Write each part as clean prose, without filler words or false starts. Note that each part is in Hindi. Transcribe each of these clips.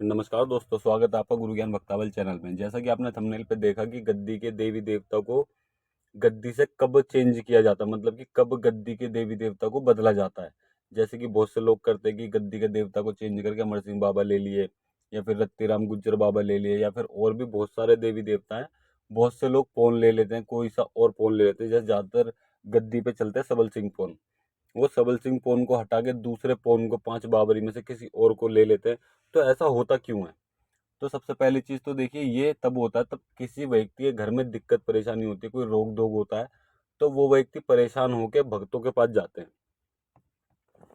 नमस्कार दोस्तों, स्वागत है आपका गुरु ज्ञान वक्तावल चैनल में। जैसा कि आपने थंबनेल पे देखा कि गद्दी के देवी देवता को गद्दी से कब चेंज किया जाता है, मतलब कि कब गद्दी के देवी देवता को बदला जाता है। जैसे कि बहुत से लोग करते हैं कि गद्दी के देवता को चेंज करके अमर सिंह बाबा ले लिए, या फिर रत्ती राम गुज्जर बाबा ले लिए, या फिर और भी बहुत सारे देवी देवता हैं। बहुत से लोग पौन ले लेते हैं, कोई सा और पौन ले लेते हैं। जैसे ज्यादातर गद्दी पे चलते हैं सबल सिंह पौन। वो सबल सिंह पौन को हटा के दूसरे पौन को पांच बाबरी में से किसी और को ले लेते हैं। तो ऐसा होता क्यों है? तो सबसे पहली चीज तो देखिए, ये तब होता है तब किसी व्यक्ति के घर में दिक्कत परेशानी होती है, कोई रोग धोग होता है, तो वो व्यक्ति परेशान होकर भक्तों के पास जाते हैं।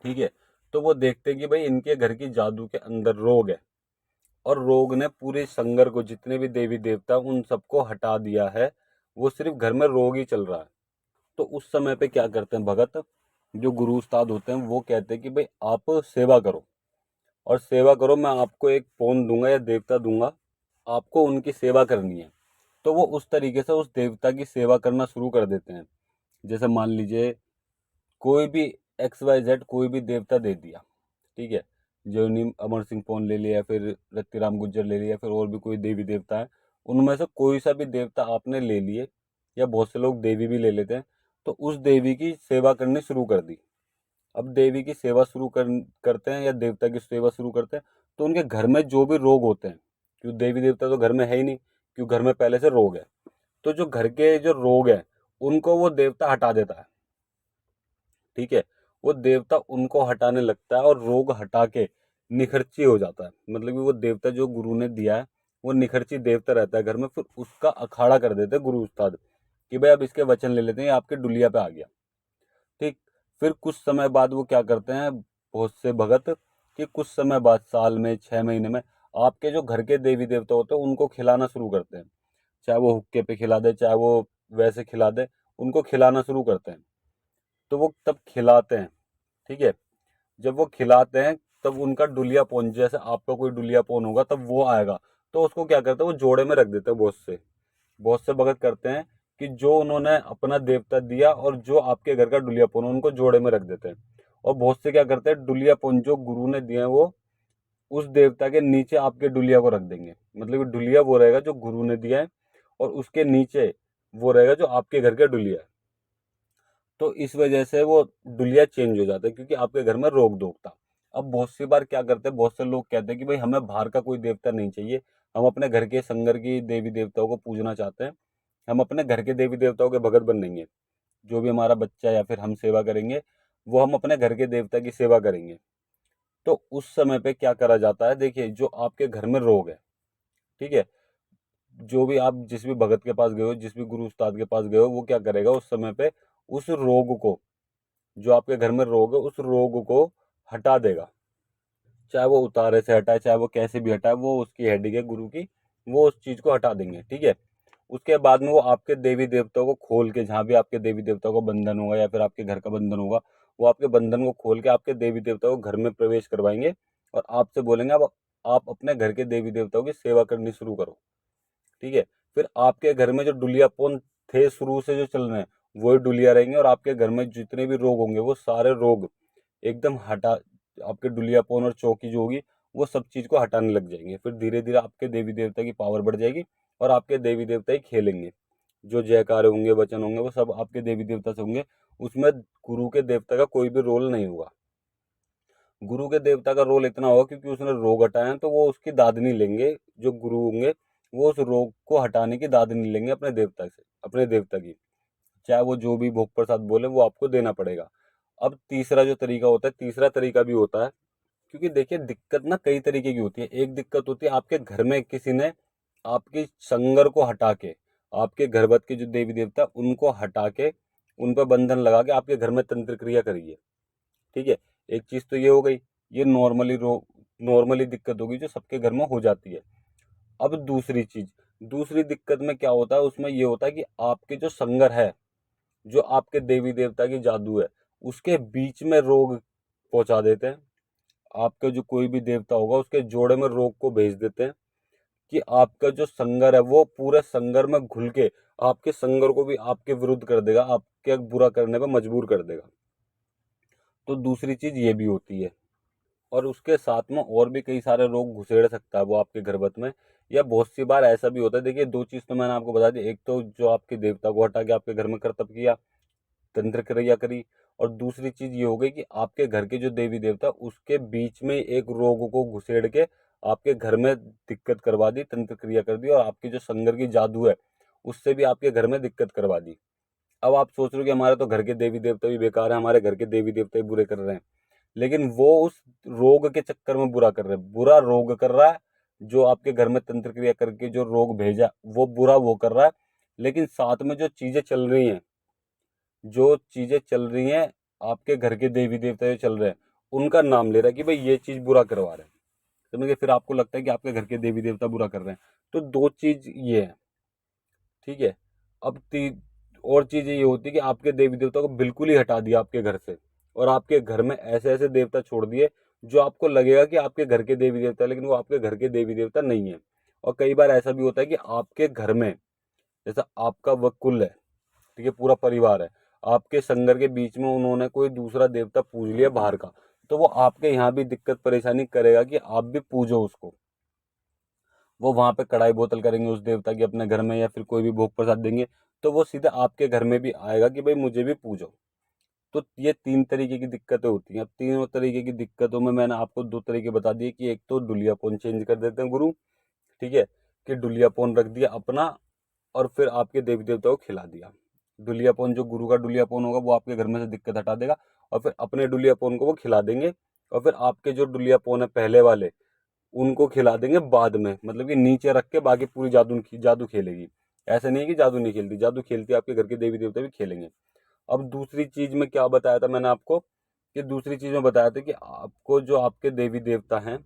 ठीक है। तो वो देखते हैं कि भाई इनके घर की जादू के अंदर रोग है, और रोग ने पूरे संगर को, जितने भी देवी देवता उन सबको हटा दिया है। वो सिर्फ घर में रोग ही चल रहा है। तो उस समय पे क्या करते हैं भगत, जो गुरु उस्ताद होते हैं, वो कहते हैं कि भाई आप सेवा करो, और सेवा करो, मैं आपको एक पौन दूंगा या देवता दूंगा, आपको उनकी सेवा करनी है। तो वो उस तरीके से उस देवता की सेवा करना शुरू कर देते हैं। जैसे मान लीजिए कोई भी XYZ कोई भी देवता दे दिया, ठीक है, जो नीम अमर सिंह पौन ले लिया, फिर रत्तीराम गुज्जर ले लिया, फिर और भी कोई देवी देवता है, उनमें से कोई सा भी देवता आपने ले लिए, या बहुत से लोग देवी भी ले लेते हैं। तो उस देवी की सेवा करनी शुरू कर दी। अब देवी की सेवा करते हैं या देवता की सेवा शुरू करते हैं, तो उनके घर में जो भी रोग होते हैं, क्यों देवी देवता तो घर में है ही नहीं, क्यों घर में पहले से रोग है, तो जो घर के जो रोग है उनको वो देवता हटा देता है। ठीक है। वो देवता उनको हटाने लगता है और रोग हटा के निखर्ची हो जाता है। मतलब कि वो देवता जो गुरु ने दिया है, वो निखर्ची देवता रहता है घर में। फिर उसका अखाड़ा कर देते हैं गुरु उस्ताद कि भाई अब इसके वचन ले लेते हैं, ये आपके डुलिया पे आ गया। ठीक। फिर कुछ समय बाद वो क्या करते हैं बहुत से भगत, कि कुछ समय बाद, साल में 6 महीने में, आपके जो घर के देवी देवता होते हैं उनको खिलाना शुरू करते हैं। चाहे वो हुक्के पे खिला दे, चाहे वो वैसे खिला दे, उनको खिलाना शुरू करते हैं। तो वो तब खिलाते हैं। ठीक है। जब वो खिलाते हैं तब उनका डुलिया पौन, जैसे आपका कोई डुलिया पौन होगा तब वो आएगा। तो उसको क्या करते हैं, वो जोड़े में रख देते हैं। बहुत से भगत करते हैं कि जो उन्होंने अपना देवता दिया और जो आपके घर का डुलिया पौन, उनको जोड़े में रख देते हैं। और बहुत से क्या करते हैं, डुलिया पौन जो गुरु ने दिए हैं वो उस देवता के नीचे आपके डुलिया को रख देंगे। मतलब कि डुलिया वो रहेगा जो गुरु ने दिया है, और उसके नीचे वो रहेगा जो आपके घर का डुलिया है। तो इस वजह से वो डुलिया चेंज हो जाता है, क्योंकि आपके घर में रोक दोग था। अब बहुत सी बार क्या करते हैं, बहुत से लोग कहते हैं कि भाई हमें बाहर का कोई देवता नहीं चाहिए, हम अपने घर के संगर की देवी देवताओं को पूजना चाहते हैं, हम अपने घर के देवी देवताओं के भगत बनेंगे। जो भी हमारा बच्चा या फिर हम सेवा करेंगे, वो हम अपने घर के देवता की सेवा करेंगे। तो उस समय पे क्या करा जाता है, देखिए जो आपके घर में रोग है, ठीक है, जो भी आप जिस भी भगत के पास गए हो, जिस भी गुरु उस्ताद के पास गए हो, वो क्या करेगा उस समय पे, उस रोग को, जो आपके घर में रोग है, उस रोग को हटा देगा। चाहे वो उतारे से हटाए, चाहे वो कैसे भी हटाए, वो उसकी हेडिंग है गुरु की, वो उस चीज को हटा देंगे। ठीक है। उसके बाद में वो आपके देवी देवताओं को खोल के, जहाँ भी आपके देवी देवताओं का बंधन होगा या फिर आपके घर का बंधन होगा, वो आपके बंधन को खोल के आपके देवी देवताओं को घर में प्रवेश करवाएंगे, और आपसे बोलेंगे अब आप अपने घर के देवी देवताओं की सेवा करनी शुरू करो। ठीक है। फिर आपके घर में जो डुलियापन थे शुरू से जो चल रहे हैं, वही डुलिया रहेंगे, और आपके घर में जितने भी रोग होंगे वो सारे रोग एकदम हटा, आपके डुलियापन और चौकी जो होगी वो सब चीज को हटाने लग जाएंगे। फिर धीरे धीरे आपके देवी देवता की पावर बढ़ जाएगी, और आपके देवी देवता ही खेलेंगे। जो जयकार होंगे, वचन होंगे, वो सब आपके देवी देवता से होंगे। उसमें गुरु के देवता का कोई भी रोल नहीं होगा। गुरु के देवता का रोल इतना होगा क्योंकि उसने रोग हटाए हैं, तो वो उसकी दादनी लेंगे। जो गुरु होंगे वो उस रोग को हटाने की दादनी लेंगे अपने देवता से, अपने देवता की। चाहे वो जो भी भोग प्रसाद बोले वो आपको देना पड़ेगा। अब तीसरा जो तरीका होता है, तीसरा तरीका भी होता है, क्योंकि देखिए दिक्कत ना कई तरीके की होती है। एक दिक्कत होती है आपके घर में किसी ने आपकी संगर को हटा के, आपके घरवत के जो देवी देवता उनको हटा के, उन पर बंधन लगा के आपके घर में तंत्र क्रिया करिए। ठीक है। एक चीज तो ये हो गई, ये नॉर्मली दिक्कत होगी जो सबके घर में हो जाती है। अब दूसरी चीज, दूसरी दिक्कत में क्या होता है, उसमें ये होता है कि आपके जो संगर है, जो आपके देवी देवता की जादू है, उसके बीच में रोग पहुंचा देते हैं। आपका जो कोई भी देवता होगा उसके जोड़े में रोग को भेज देते हैं, कि आपका जो संगर है वो पूरे संगर में घुल के आपके संगर को भी आपके विरुद्ध कर देगा, आपके बुरा करने पर मजबूर कर देगा। तो दूसरी चीज ये भी होती है। और उसके साथ में और भी कई सारे रोग घुसेड़ सकता है वो आपके गर्भवत में। या बहुत सी बार ऐसा भी होता है, देखिए 2 चीज़ तो मैंने आपको बता दी, एक तो जो आपके देवता को हटा के आपके घर में करतब किया, तंत्र क्रिया करी, और दूसरी चीज़ ये हो गई कि आपके घर के जो देवी देवता उसके बीच में एक रोग को घुसेड़ के आपके घर में दिक्कत करवा दी, तंत्र क्रिया कर दी, और आपकी जो संगर की जादू है उससे भी आपके घर में दिक्कत करवा दी। अब आप सोच रहे हो कि हमारे तो घर के देवी देवता भी बेकार है, हमारे घर के देवी देवता भी बुरे कर रहे हैं, लेकिन वो उस रोग के चक्कर में बुरा कर रहे हैं, बुरा रोग कर रहा है। जो आपके घर में तंत्र क्रिया करके जो रोग भेजा वो बुरा वो कर रहा है, लेकिन साथ में जो चीजें चल रही हैं, जो चीजें चल रही हैं, आपके घर के देवी देवता जो चल रहे हैं उनका नाम ले रहा है कि भाई ये चीज बुरा करवा रहे हैं। समझ, फिर आपको लगता है कि आपके घर के देवी देवता बुरा कर रहे हैं। तो 2 चीज ये है, ठीक है। अब और चीज ये होती है कि आपके देवी देवता को बिल्कुल ही हटा दिया आपके घर से, और आपके घर में ऐसे ऐसे देवता छोड़ दिए जो आपको लगेगा कि आपके घर के देवी देवता है, लेकिन वो आपके घर के देवी देवता नहीं है। और कई बार ऐसा भी होता है कि आपके घर में, जैसा आपका वह कुल है, ठीक है, पूरा परिवार है, आपके संगर के बीच में उन्होंने कोई दूसरा देवता पूज लिया बाहर का, तो वो आपके यहाँ भी दिक्कत परेशानी करेगा कि आप भी पूजो उसको। वो वहां पे कढ़ाई बोतल करेंगे उस देवता की अपने घर में, या फिर कोई भी भोग प्रसाद देंगे, तो वो सीधे आपके घर में भी आएगा कि भाई मुझे भी पूजो। तो ये 3 तरीके की दिक्कतें होती हैं। अब तीनों तरीके की दिक्कतों में मैंने आपको 2 तरीके बता दिए कि एक तो डुलियापन चेंज कर देते हैं गुरु, ठीक है, कि डुलियापन रख दिया अपना और फिर आपके देवी देवता को खिला दिया। डुलियापन जो गुरु का डुलियापन होगा वो आपके घर में से दिक्कत हटा देगा, और फिर अपने डुलियापन को वो खिला देंगे, और फिर आपके जो डुलियापन है पहले वाले उनको खिला देंगे बाद में, मतलब कि नीचे रख के बाकी पूरी जादू खेलेगी। ऐसा नहीं है कि जादू नहीं खेलती, जादू खेलती, आपके घर के देवी देवता भी खेलेंगे। अब दूसरी चीज में क्या बताया था मैंने आपको, कि दूसरी चीज में बताया था कि आपको जो आपके देवी देवता हैं,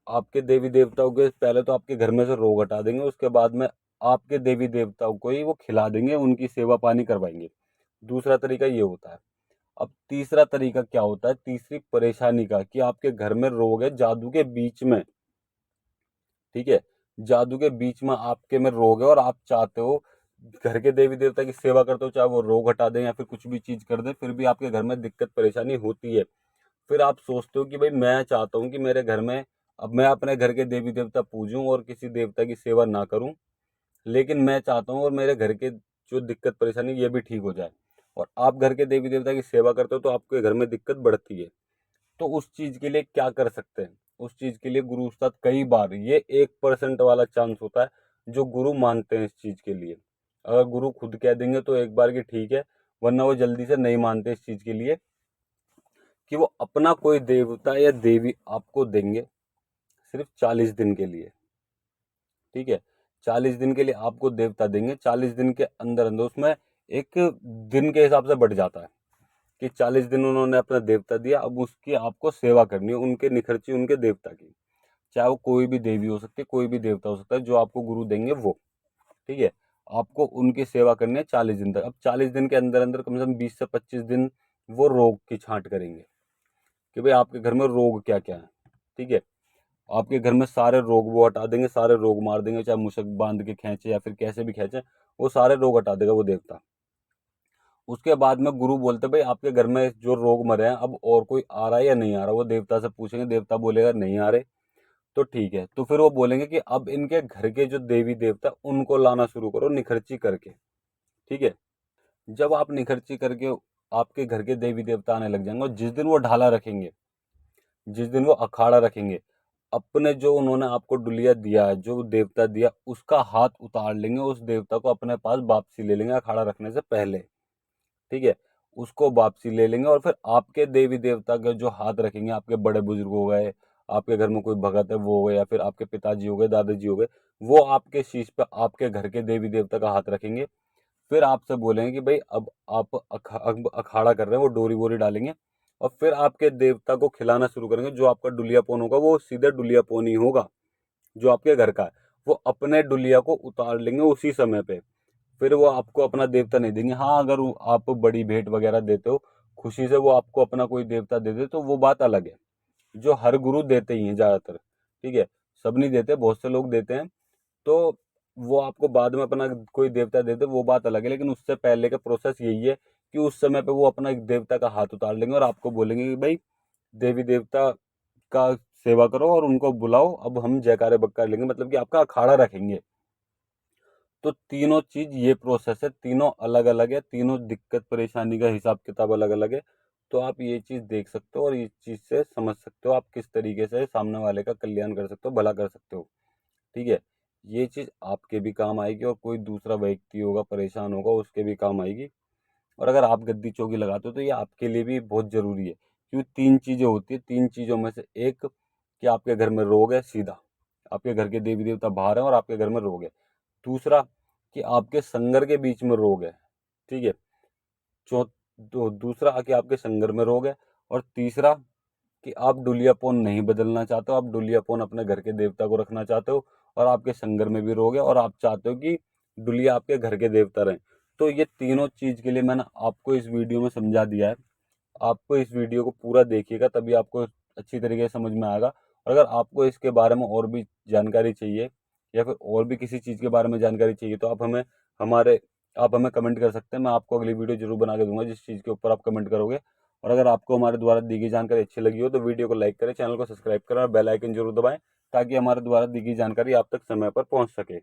आपके देवी देवताओं के पहले तो आपके घर में से रोग हटा देंगे, उसके बाद में आपके देवी देवताओं को ही वो खिला देंगे, उनकी सेवा पानी करवाएंगे। दूसरा तरीका ये होता है। अब तीसरा तरीका क्या होता है, तीसरी परेशानी का, कि आपके घर में रोग है जादू के बीच में, ठीक है, जादू के बीच में आपके में रोग है, और आप चाहते हो घर के देवी देवता की सेवा करते हो, चाहे वो रोग हटा दें या फिर कुछ भी चीज कर दें, फिर भी आपके घर में दिक्कत परेशानी होती है। फिर आप सोचते हो कि भाई मैं चाहता हूँ कि मेरे घर में, अब मैं अपने घर के देवी देवता पूजूं और किसी देवता की सेवा ना करूं, लेकिन मैं चाहता हूँ और मेरे घर के जो दिक्कत परेशानी ये भी ठीक हो जाए, और आप घर के देवी देवता की सेवा करते हो तो आपके घर में दिक्कत बढ़ती है। तो उस चीज के लिए क्या कर सकते हैं, उस चीज के लिए गुरु उस्ताद कई बार, ये 1% वाला चांस होता है जो गुरु मानते हैं इस चीज के लिए। अगर गुरु खुद कह देंगे तो एक बार की ठीक है, वरना वो जल्दी से नहीं मानते इस चीज के लिए, कि वो अपना कोई देवता या देवी आपको देंगे सिर्फ 40 दिन के लिए, ठीक है। 40 दिन के लिए आपको देवता देंगे, 40 दिन के अंदर अंदर उसमें एक दिन के हिसाब से बढ़ जाता है, कि 40 दिन उन्होंने अपना देवता दिया, अब उसकी आपको सेवा करनी है, उनके निखर्ची उनके देवता की, चाहे वो कोई भी देवी हो सकती है, कोई भी देवता हो सकता है, जो आपको गुरु देंगे वो, ठीक है। आपको उनकी सेवा करनी है 40 दिन तक। अब 40 दिन के अंदर अंदर कम से कम 20 से 25 दिन वो रोग की छांट करेंगे, कि भाई आपके घर में रोग क्या क्या है, ठीक है। आपके घर में सारे रोग वो हटा देंगे, सारे रोग मार देंगे, चाहे मुशक बांध के खींचे या फिर कैसे भी खींचे, वो सारे रोग हटा देगा वो देवता। उसके बाद में गुरु बोलते भाई आपके घर में जो रोग मरे हैं अब और कोई आ रहा है या नहीं आ रहा, वो देवता से पूछेंगे, देवता बोलेगा नहीं आ रहे, तो ठीक है, तो फिर वो बोलेंगे कि अब इनके घर के जो देवी देवता उनको लाना शुरू करो निखर्ची करके, ठीक है। जब आप निखर्ची करके आपके घर के देवी देवता आने लग जाएंगे, और जिस दिन वो ढाला रखेंगे, जिस दिन वो अखाड़ा रखेंगे, अपने जो उन्होंने आपको डुलिया दिया है, जो देवता दिया, उसका हाथ उतार लेंगे, उस देवता को अपने पास वापसी ले लेंगे अखाड़ा रखने से पहले, ठीक है। उसको वापसी ले लेंगे, और फिर आपके देवी देवता के जो हाथ रखेंगे, आपके बड़े बुजुर्ग हो गए, आपके घर में कोई भगत है वो हो गए, या फिर आपके पिताजी हो गए, दादाजी हो गए, वो आपके शीश पे आपके घर के देवी देवता का हाथ रखेंगे। फिर आपसे बोलेंगे कि भाई अब आप अब अखाड़ा कर रहे हैं, वो डोरी वोरी डालेंगे, और फिर आपके देवता को खिलाना शुरू करेंगे। जो आपका डुलियापन होगा वो सीधे डुलियापन ही होगा, जो आपके घर का है, वो अपने डुलिया को उतार लेंगे उसी समय पे। फिर वो आपको अपना देवता नहीं देंगे। हाँ, अगर आप बड़ी भेंट वगैरह देते हो, खुशी से वो आपको अपना कोई देवता दे दे तो वो बात अलग है, जो हर गुरु देते ही हैं ज्यादातर, ठीक है। सब नहीं देते, बहुत से लोग देते हैं, तो वो आपको बाद में अपना कोई देवता दे दे वो बात अलग है, लेकिन उससे पहले का प्रोसेस यही है कि उस समय पे वो अपना एक देवता का हाथ उतार लेंगे और आपको बोलेंगे कि भाई देवी देवता का सेवा करो और उनको बुलाओ, अब हम जयकारे बक्का लेंगे, मतलब कि आपका अखाड़ा रखेंगे। तो तीनों चीज ये प्रोसेस है, तीनों अलग अलग है, तीनों दिक्कत परेशानी का हिसाब किताब अलग अलग है। तो आप ये चीज देख सकते हो और इस चीज से समझ सकते हो आप किस तरीके से सामने वाले का कल्याण कर सकते हो, भला कर सकते हो। ठीक है, ये चीज आपके भी काम आएगी और कोई दूसरा व्यक्ति होगा परेशान होगा उसके भी काम आएगी। और अगर आप गद्दी चौकी लगाते हो तो ये आपके लिए भी बहुत जरूरी है, क्योंकि तीन चीजें होती है, तीन चीजों में से एक कि आपके घर में रोग है, सीधा आपके घर के देवी देवता बाहर हैं और आपके घर में रोग है। दूसरा कि आपके संगर के बीच में रोग है। ठीक है, चौ दूसरा कि आपके संगर में रोग है। और तीसरा कि आप डुलियापन नहीं बदलना चाहते हो, आप डुलियापन अपने घर के देवता को रखना चाहते हो और आपके संगर में भी रोग है और आप चाहते हो कि डुलिया आपके घर के देवता रहें। तो ये तीनों चीज के लिए मैंने आपको इस वीडियो में समझा दिया है। आपको इस वीडियो को पूरा देखिएगा तभी आपको अच्छी तरीके से समझ में आएगा। और अगर आपको इसके बारे में और भी जानकारी चाहिए या फिर और भी किसी चीज़ के बारे में जानकारी चाहिए तो हमारे आप हमें कमेंट कर सकते हैं। मैं आपको अगली वीडियो जरूर बना के दूंगा जिस चीज़ के ऊपर आप कमेंट करोगे। और अगर आपको हमारे द्वारा दी गई जानकारी अच्छी लगी हो तो वीडियो को लाइक करें, चैनल को सब्सक्राइब करें और बेल आइकन जरूर दबाएं ताकि हमारे द्वारा दी गई जानकारी आप तक समय पर पहुंच सके।